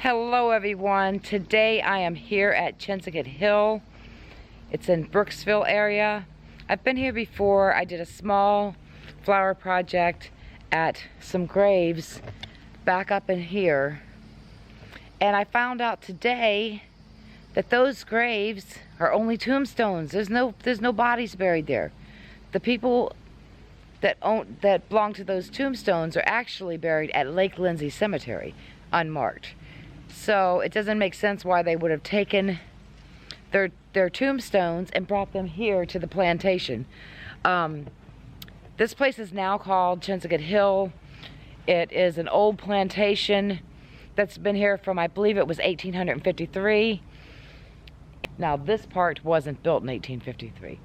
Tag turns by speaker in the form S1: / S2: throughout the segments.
S1: Hello everyone, today I am here at Chinsegut Hill. It's in Brooksville area. I've been here before. I did a small flower project at some graves back up in here, and I found out today that those graves are only tombstones. There's no bodies buried there. The people that belong to those tombstones are actually buried at Lake Lindsay Cemetery, unmarked. So it doesn't make sense why they would have taken their tombstones and brought them here to the plantation. This place is now called Chinsegut Hill. It is an old plantation that's been here from, I believe it was 1853. Now this part wasn't built in 1853.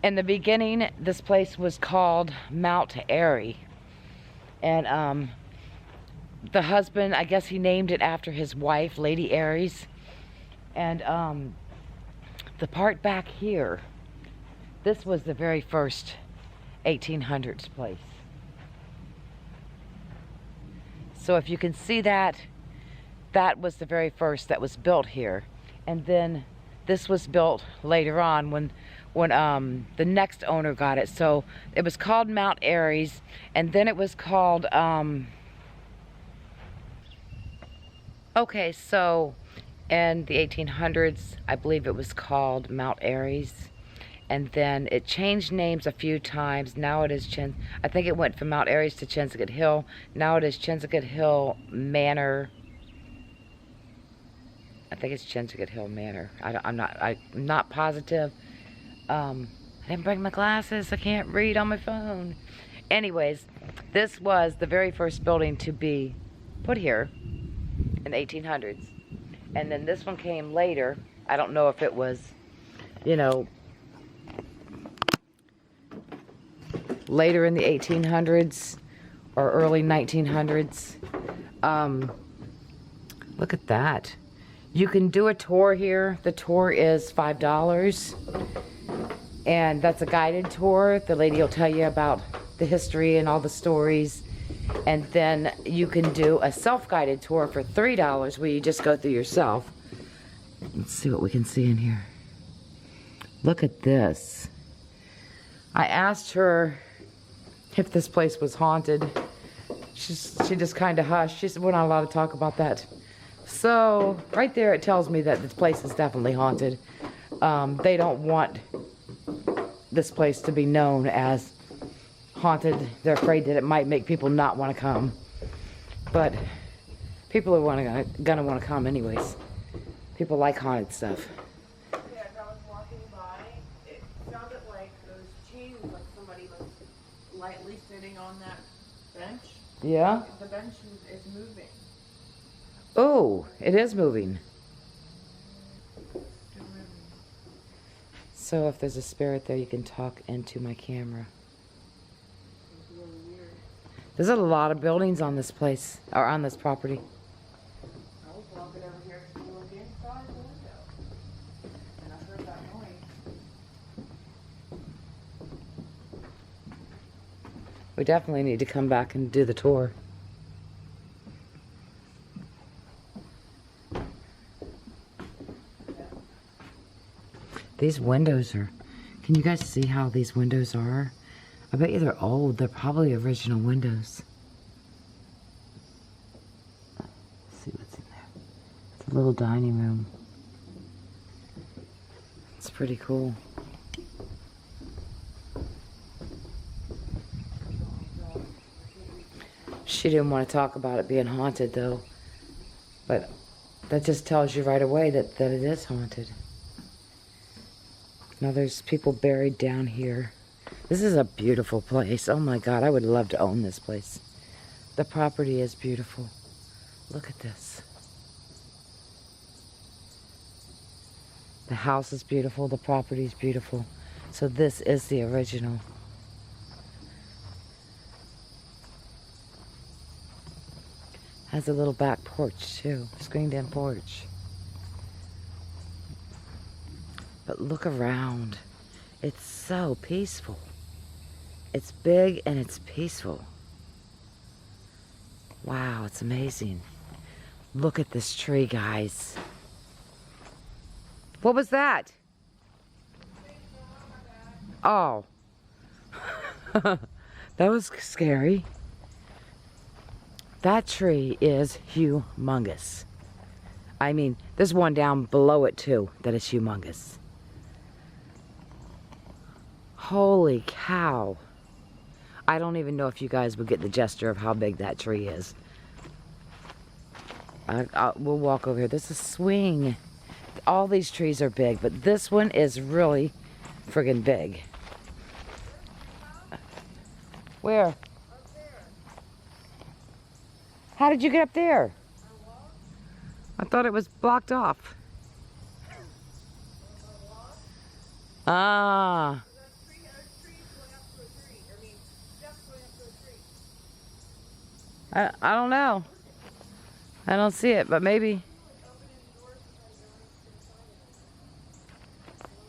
S1: In the beginning, this place was called Mount Airy. And the husband, I guess he named it after his wife, Lady Aries. And the part back here, this was the very first 1800's place. So if you can see that, that was the very first that was built here. And then this was built later on when the next owner got it. So it was called Mount Aries, and then it was called okay, so in the 1800's, I believe it was called Mount Aries, and then it changed names a few times. Now it is I think it went from Mount Aries to Chinsegut Hill. Now it is Chinsegut Hill Manor. I think it's Chinsegut Hill Manor. I'm not positive. I didn't bring my glasses. I can't read on my phone. Anyways, this was the very first building to be put here in the 1800's. And then this one came later. I don't know if it was, you know, later in the 1800's or early 1900's. Look at that. You can do a tour here. The tour is $5. And that's a guided tour. The lady will tell you about the history and all the stories. And then you can do a self-guided tour for $3 where you just go through yourself. Let's see what we can see in here. Look at this. I asked her if this place was haunted. She just kind of hushed. She said, we're not allowed to talk about that. So right there it tells me that this place is definitely haunted. They don't want this place to be known as haunted. They're afraid that it might make people not want to come. But people are gonna want to come anyways. People like haunted stuff.
S2: Yeah, as I was walking by, it sounded like those chains, like somebody was lightly sitting on that bench.
S1: Yeah?
S2: The bench is moving.
S1: Oh, it is moving. So if there's a spirit there, you can talk into my camera.
S2: It's really weird.
S1: There's a lot of buildings on this place, or on this property.
S2: I was walking over here to look inside the window, and I heard that noise.
S1: We definitely need to come back and do the tour. These windows are, can you guys see how these windows are? I bet you they're old. They're probably original windows. Let's see what's in there. It's a little dining room. It's pretty cool. She didn't want to talk about it being haunted though. But that just tells you right away that it is haunted. Now there's people buried down here. This is a beautiful place. Oh my God, I would love to own this place. The property is beautiful. Look at this. The house is beautiful, the property is beautiful. So this is the original. Has a little back porch too, screened-in porch. But look around. It's so peaceful. It's big and it's peaceful. Wow, it's amazing. Look at this tree, guys. What was that? Oh. That was scary. That tree is humongous. I mean, there's one down below it too that is humongous. Holy cow. I don't even know if you guys would get the gesture of how big that tree is. We'll walk over here. There's a swing. All these trees are big, but this one is really friggin' big. Where?
S2: Up there.
S1: How did you get up there? I thought it was blocked off. Ah. I don't know. I don't see it, but maybe.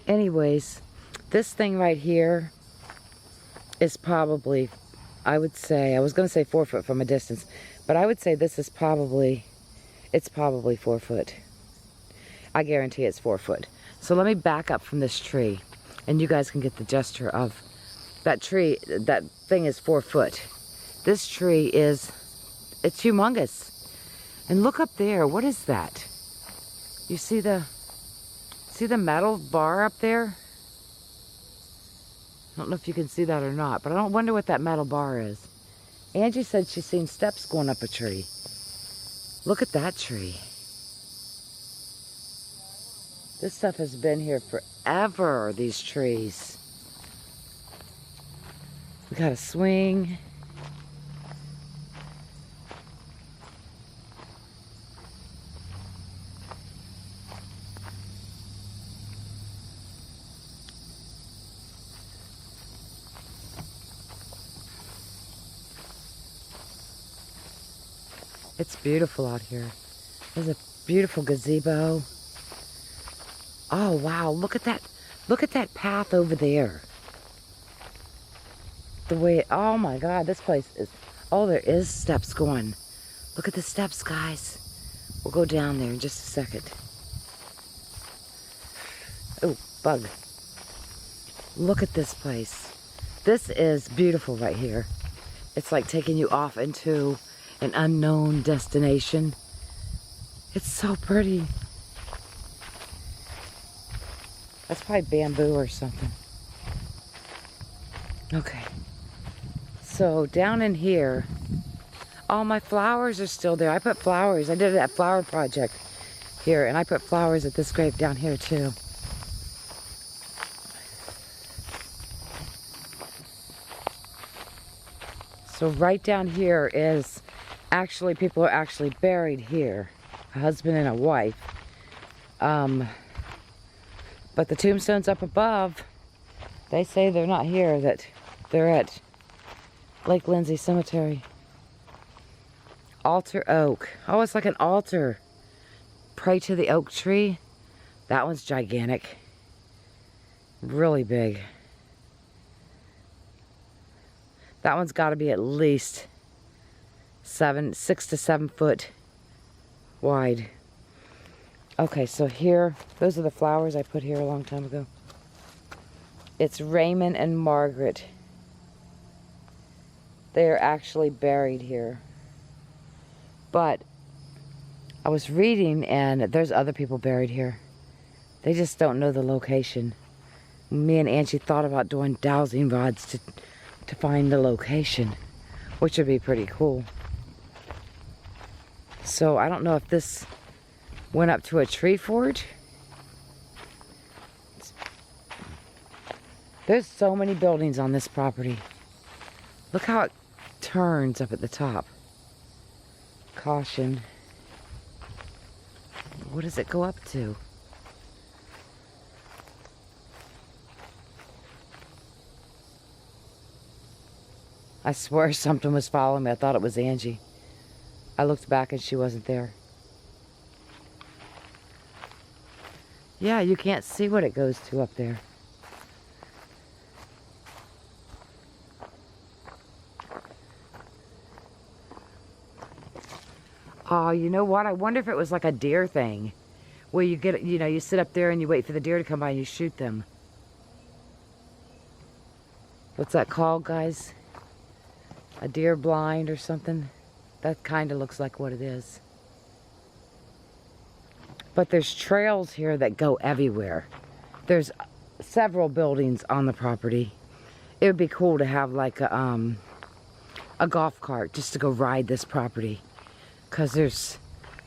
S1: Anyways, this thing right here is probably, I would say, I was going to say 4 foot from a distance, but I would say this is probably, it's probably 4 foot. I guarantee it's 4 foot. So let me back up from this tree, and you guys can get the gesture of that tree. That thing is 4 foot. This tree is, it's humongous. And look up there, what is that? You see the metal bar up there? I don't know if you can see that or not, but I don't wonder what that metal bar is. Angie said she's seen steps going up a tree. Look at that tree. This stuff has been here forever, these trees. We got a swing. It's beautiful out here. There's a beautiful gazebo. Oh wow, look at that. Look at that path over there. The way, oh my God, this place is, oh, there is steps going. Look at the steps, guys. We'll go down there in just a second. Oh, bug. Look at this place. This is beautiful right here. It's like taking you off into an unknown destination. It's so pretty. That's probably bamboo or something. Okay. So down in here, all my flowers are still there. I put flowers. I did that flower project here, and I put flowers at this grave down here too. So right down here is actually, people are actually buried here. A husband and a wife. But the tombstones up above, they say they're not here, that they're at Lake Lindsay Cemetery. Altar oak. Oh, it's like an altar. Pray to the oak tree. That one's gigantic. Really big. That one's got to be at least 6 to 7 foot wide. Okay, so here, those are the flowers I put here a long time ago. It's Raymond and Margaret. They are actually buried here. But I was reading, and there's other people buried here. They just don't know the location. Me and Angie thought about doing dowsing rods to find the location, which would be pretty cool. So I don't know if this went up to a tree forge. There's so many buildings on this property. Look how it turns up at the top. Caution. What does it go up to? I swear something was following me. I thought it was Angie. I looked back and she wasn't there. Yeah, you can't see what it goes to up there. Oh, you know what? I wonder if it was like a deer thing. Where you get, you know, you sit up there and you wait for the deer to come by and you shoot them. What's that called, guys? A deer blind or something? That kind of looks like what it is. But there's trails here that go everywhere. There's several buildings on the property. It would be cool to have like a golf cart just to go ride this property. Cause there's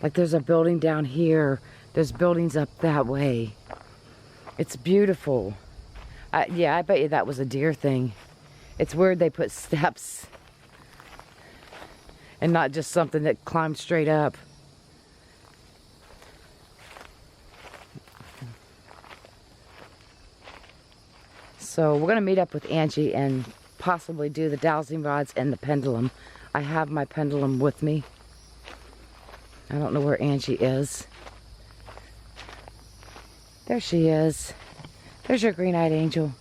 S1: a building down here. There's buildings up that way. It's beautiful. Yeah, I bet you that was a deer thing. It's weird they put steps and not just something that climbed straight up. So we're gonna meet up with Angie and possibly do the dowsing rods and the pendulum. I have my pendulum with me. I don't know where Angie is. There she is. There's your green-eyed angel.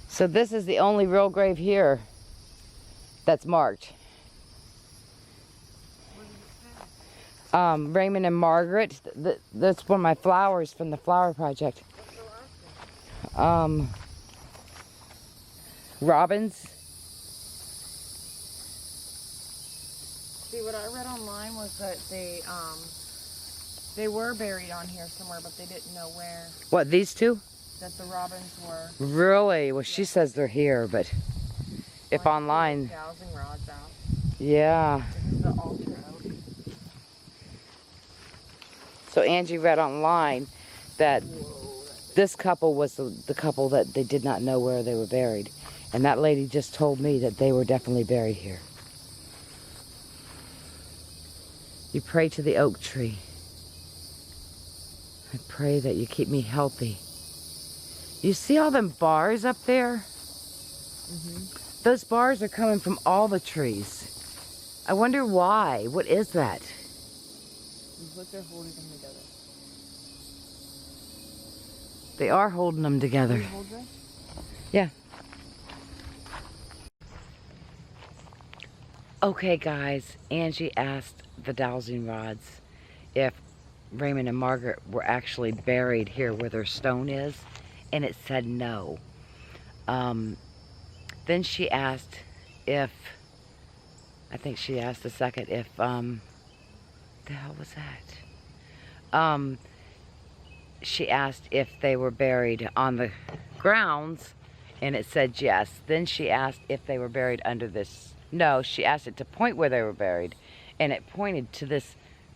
S1: So this is the only real grave here that's marked. Raymond and Margaret. That's one of my flowers from the flower project. Robins.
S2: See, what I read online was that they were buried on here somewhere, but they didn't know where.
S1: What, these two?
S2: That the robins were.
S1: Really? Well, she says they're here, but if online.
S2: Dowsing rods out.
S1: Yeah.
S2: This is the altar oak.
S1: So Angie read online that this couple was the couple that they did not know where they were buried. And that lady just told me that they were definitely buried here. You pray to the oak tree. I pray that you keep me healthy. You see all them bars up there? Mm-hmm. Those bars are coming from all the trees. I wonder why. What is that?
S2: Look, they're holding them together.
S1: They are holding them together.
S2: Can you hold them?
S1: Yeah. Okay, guys. Angie asked the dowsing rods if Raymond and Margaret were actually buried here where their stone is, and it said no. Then she asked if, I think she asked the second if, the hell was that? She asked if they were buried on the grounds, and it said yes. Then she asked if they were buried under this. No, she asked it to point where they were buried, and it pointed to this,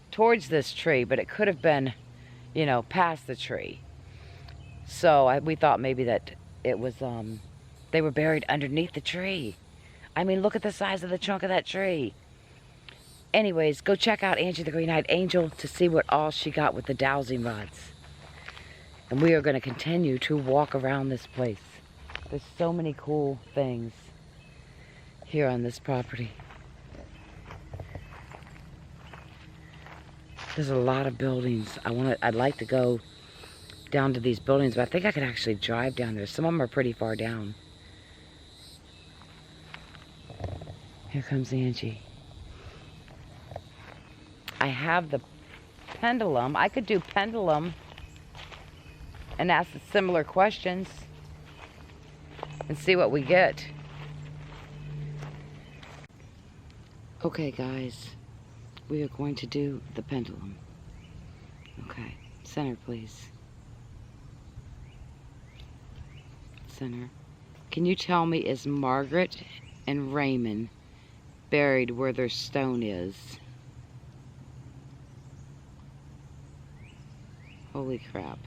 S1: towards this tree, but it could have been, you know, past the tree. So we thought maybe that it was, they were buried underneath the tree. I mean, look at the size of the trunk of that tree. Anyways, go check out Angie the Green-Eyed Angel to see what all she got with the dowsing rods. And we are going to continue to walk around this place. There's so many cool things here on this property. There's a lot of buildings. I'd like to go down to these buildings, but I think I could actually drive down there. Some of them are pretty far down. Here comes Angie. I have the pendulum. I could do pendulum and ask similar questions and see what we get. Okay, guys. We are going to do the pendulum. Okay, center, please. Center. Can you tell me, is Margaret and Raymond buried where their stone is? Holy crap.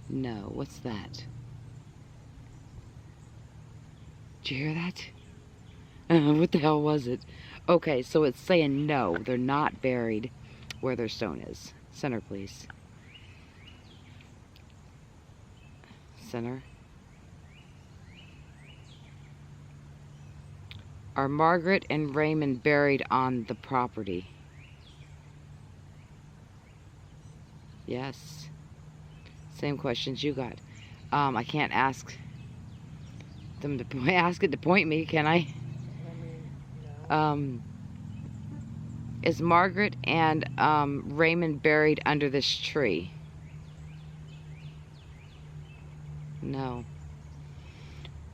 S1: No, what's that? Did you hear that? What the hell was it? Okay, so it's saying no, they're not buried where their stone is. Center, please. Center. Are Margaret and Raymond buried on the property? Yes. Same questions you got. I can't ask them to ask it to point me, can I? Is Margaret and Raymond buried under this tree? No.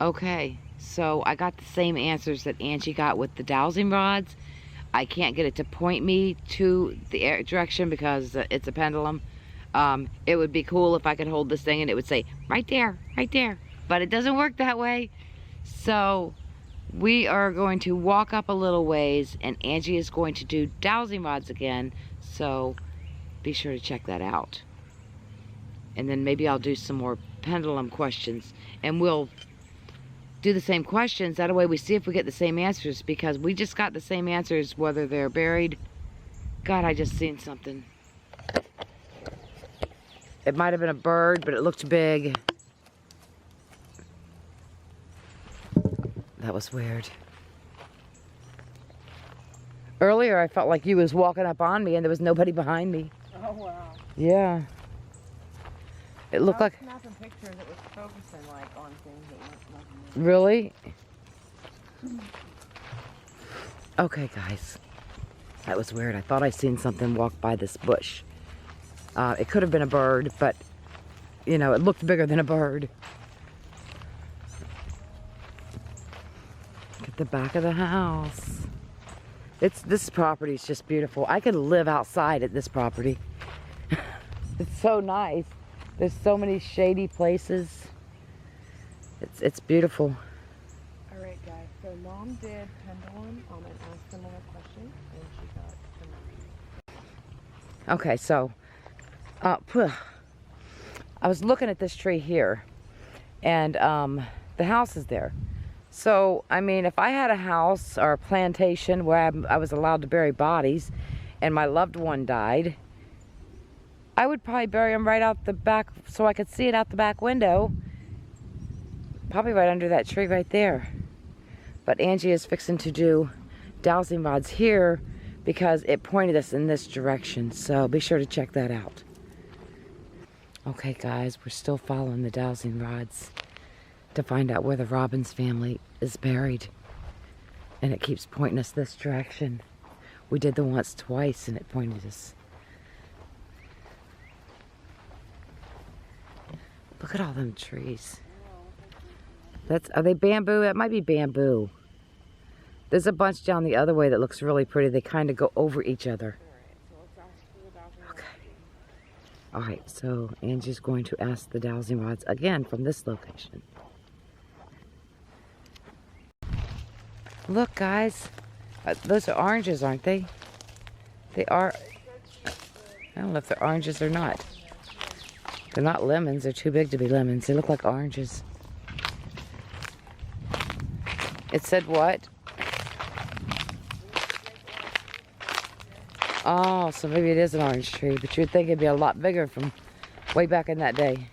S1: Okay, so I got the same answers that Angie got with the dowsing rods. I can't get it to point me to the direction because it's a pendulum. It would be cool if I could hold this thing and it would say, right there, right there. But it doesn't work that way. So we are going to walk up a little ways and Angie is going to do dowsing rods again. So be sure to check that out. And then maybe I'll do some more pendulum questions. And we'll do the same questions. That way we see if we get the same answers, because we just got the same answers whether they're buried. God, I just seen something. It might have been a bird, but it looked big. That was weird. Earlier I felt like you was walking up on me and there was nobody behind me.
S2: Oh wow.
S1: Yeah. It looked like...
S2: snapping pictures, it was focusing like on things that weren't nothing.
S1: Really? Okay, guys. That was weird. I thought I seen something walk by this bush. It could have been a bird, but, you know, it looked bigger than a bird. Look at the back of the house. This property is just beautiful. I could live outside at this property. It's so nice. There's so many shady places. It's beautiful.
S2: All right, guys. So Mom did pendulum on an ask similar question, and she got the
S1: Okay, so I was looking at this tree here, and the house is there. So, I mean, if I had a house or a plantation where I was allowed to bury bodies and my loved one died, I would probably bury him right out the back so I could see it out the back window. Probably right under that tree right there. But Angie is fixing to do dowsing rods here because it pointed us in this direction. So be sure to check that out. Okay, guys, we're still following the dowsing rods to find out where the Robbins family is buried. And it keeps pointing us this direction. We did the once twice and it pointed us. Look at all them trees. Are they bamboo? It might be bamboo. There's a bunch down the other way that looks really pretty. They kind of go over each other. Okay. Alright, so Angie's going to ask the dowsing rods again from this location. Look, guys. Those are oranges, aren't they? They are. I don't know if they're oranges or not. They're not lemons. They're too big to be lemons. They look like oranges. It said what? Oh, so maybe it is an orange tree, but you'd think it'd be a lot bigger from way back in that day.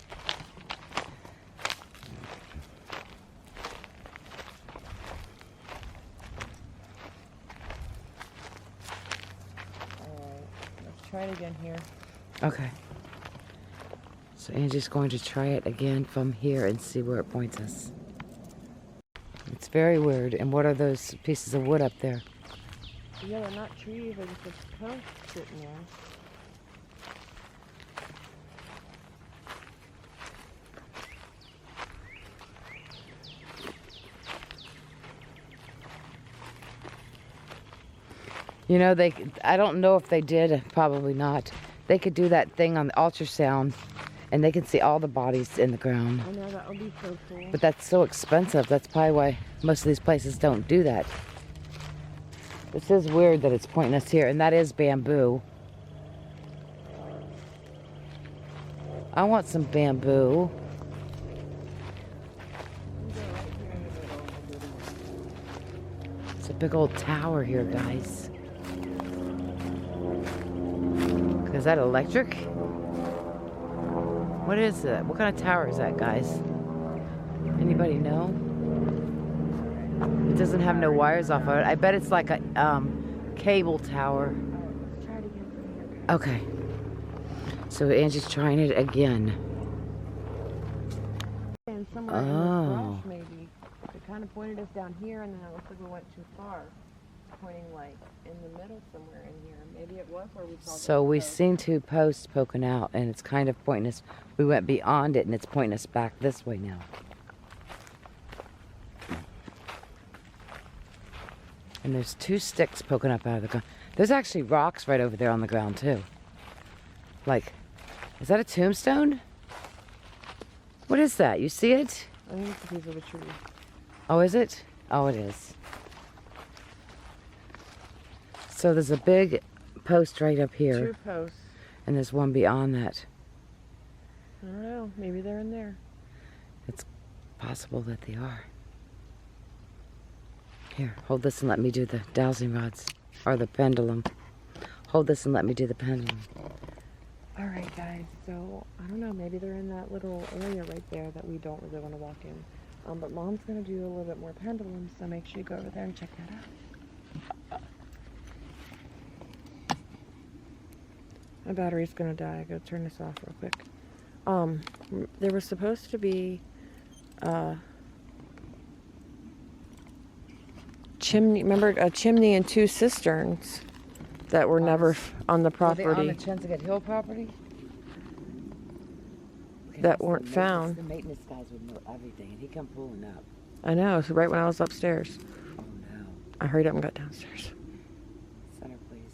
S2: Let's try it again here.
S1: Okay. So Angie's going to try it again from here and see where it points us. It's very weird. And what are those pieces of wood up there?
S2: Yeah, they're not trees, they're just a post sitting there.
S1: You know, I don't know if they did, probably not. They could do that thing on the ultrasound and they can see all the bodies in the ground.
S2: I know, that would be so cool.
S1: But that's so expensive. That's probably why most of these places don't do that. This is weird that it's pointing us here, and that is bamboo. I want some bamboo. It's a big old tower here, guys. Is that electric? What is that? What kind of tower is that, guys? Anybody know? It doesn't have no wires off of it. I bet it's like a cable tower.
S2: Try it again.
S1: Okay. So Angie's trying it again.
S2: And somewhere in the brush, maybe. It kind of pointed us down here, and then it looks like we went too far. pointing like in the middle somewhere in here. Maybe it was where we saw.
S1: So we've seen two posts poking out, and it's kind of pointing us. We went beyond it, and it's pointing us back this way now. And there's two sticks poking up out of the ground. There's actually rocks right over there on the ground too. Like, is that a tombstone? What is that? You see it?
S2: I think it's a piece of a tree.
S1: Oh, is it? Oh, it is. So there's a big post right up here.
S2: 2 posts.
S1: And there's one beyond that.
S2: I don't know. Maybe they're in there.
S1: It's possible that they are. Here, hold this and let me do the dowsing rods. Or the pendulum. Hold this and let me do the pendulum.
S2: Alright guys, so I don't know, maybe they're in that little area right there that we don't really want to walk in. But Mom's going to do a little bit more pendulums, so make sure you go over there and check that out. My battery's going to die. I gotta turn this off real quick. There was supposed to be chimney, remember a chimney and 2 cisterns that were never on the property.
S1: Were they on the Chinsegut Hill property? Okay,
S2: that weren't found.
S1: The maintenance guys would know everything, and he come pulling up.
S2: I know, so right when I was upstairs.
S1: Oh no.
S2: I hurried up and got downstairs.
S1: Center, please.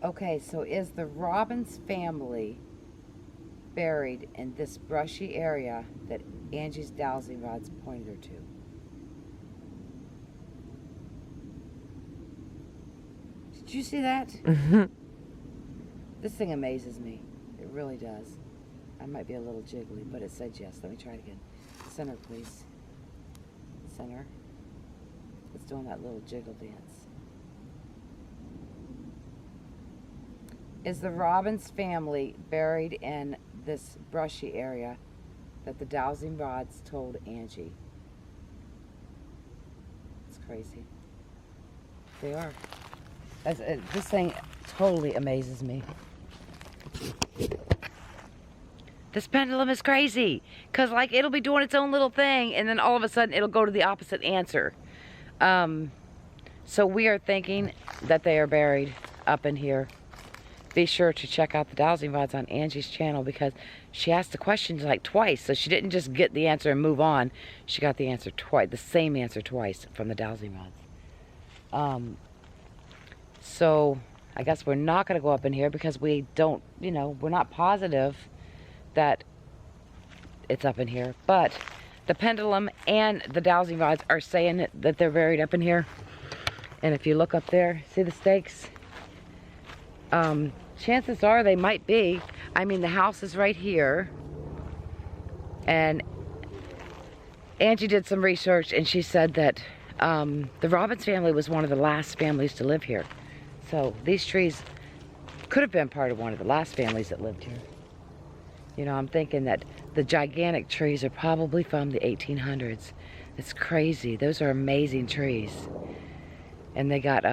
S1: Okay, so is the Robbins family buried in this brushy area that Angie's dowsing rods pointed her to? Did you see that?
S2: Mm-hmm.
S1: This thing amazes me. It really does. I might be a little jiggly, but it said yes. Let me try it again. Center, please. Center. It's doing that little jiggle dance. Is the Robbins family buried in this brushy area that the dowsing rods told Angie? It's crazy. They are. This thing totally amazes me. This pendulum is crazy. Because, like, it'll be doing its own little thing, and then all of a sudden it'll go to the opposite answer. So we are thinking that they are buried up in here. Be sure to check out the dowsing rods on Angie's channel, because she asked the questions like twice. So she didn't just get the answer and move on. She got the answer twice, the same answer twice from the dowsing rods. So I guess we're not going to go up in here because we don't, you know, we're not positive that it's up in here. But the pendulum and the dowsing rods are saying that they're buried up in here. And if you look up there, see the stakes? Chances are they might be. I mean, the house is right here. And Angie did some research and she said that the Robbins family was one of the last families to live here. So these trees could have been part of one of the last families that lived here. You know, I'm thinking that the gigantic trees are probably from the 1800s. It's crazy. Those are amazing trees. And they got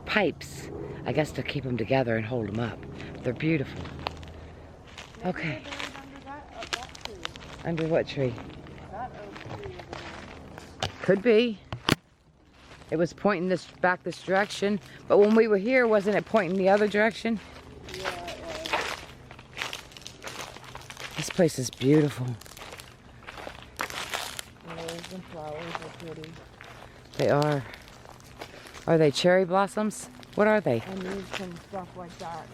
S1: pipes, I guess, to keep them together and hold them up. They're beautiful. Okay. Under what tree?
S2: That oak tree over there.
S1: Could be. It was pointing back this direction, but when we were here, wasn't it pointing the other direction?
S2: Yeah, it was.
S1: This place is beautiful.
S2: The flowers are pretty.
S1: They are. Are they cherry blossoms? What are they?
S2: I need some stuff like that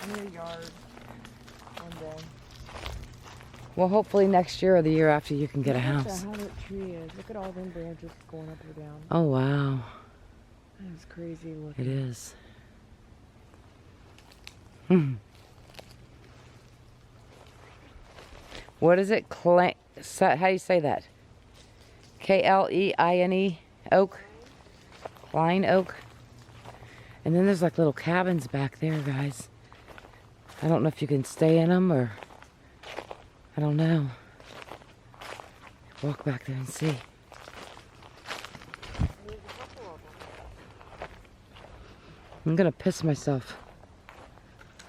S2: in your yard one day.
S1: Well, hopefully next year or the year after you can get a house.
S2: Look at how that tree is. Look at all them branches going up or down.
S1: Oh, wow.
S2: That is crazy looking.
S1: It is. What is it? How do you say that? K-L-E-I-N-E, oak? Klein oak. And then there's like little cabins back there, guys. I don't know if you can stay in them or... I don't know. Walk back there and see. I'm gonna piss myself.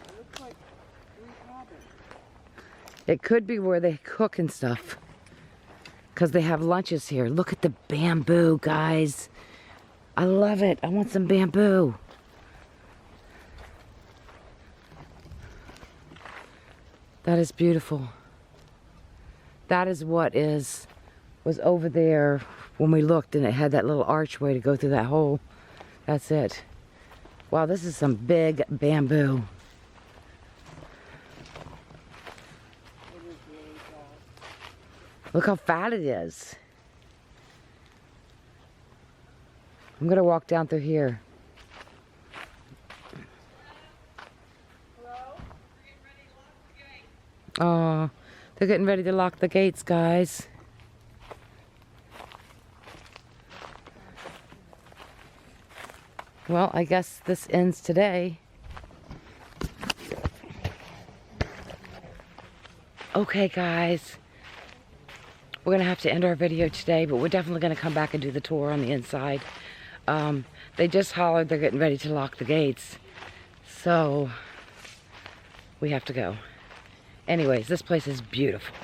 S2: It looks like 3 cabins.
S1: It could be where they cook and stuff. because they have lunches here. Look at the bamboo, guys. I love it. I want some bamboo. That is beautiful. That is what was over there when we looked, and it had that little archway to go through that hole. That's it. Wow, this is some big bamboo. Look how fat it is. I'm gonna walk down through here. Oh, they're getting ready to lock the gates, guys. Well, I guess this ends today. Okay, guys. We're gonna have to end our video today, but we're definitely gonna come back and do the tour on the inside. They just hollered they're getting ready to lock the gates. So, we have to go. Anyways, this place is beautiful.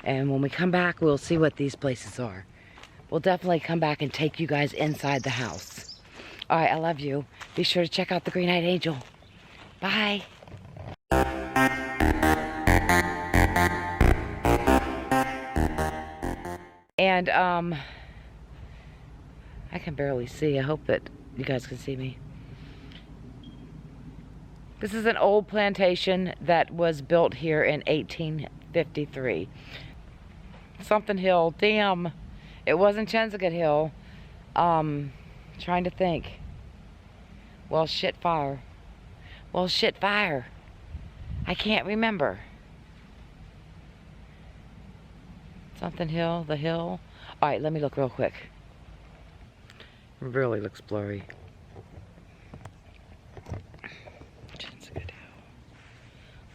S1: And when we come back, we'll see what these places are. We'll definitely come back and take you guys inside the house. All right, I love you. Be sure to check out the Green-Eyed Angel. Bye. And, I can barely see. I hope that you guys can see me. This is an old plantation that was built here in 1853. Something Hill. Damn. It wasn't Chinsegut Hill. Trying to think. Well, shit fire. Well, shit fire. I can't remember. Something Hill. The hill. Alright, let me look real quick. It really looks blurry.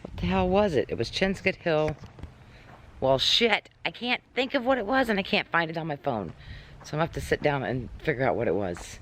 S1: What the hell was it? It was Chinsegut Hill. Well, shit. I can't think of what it was, and I can't find it on my phone. So I'm going to have to sit down and figure out what it was.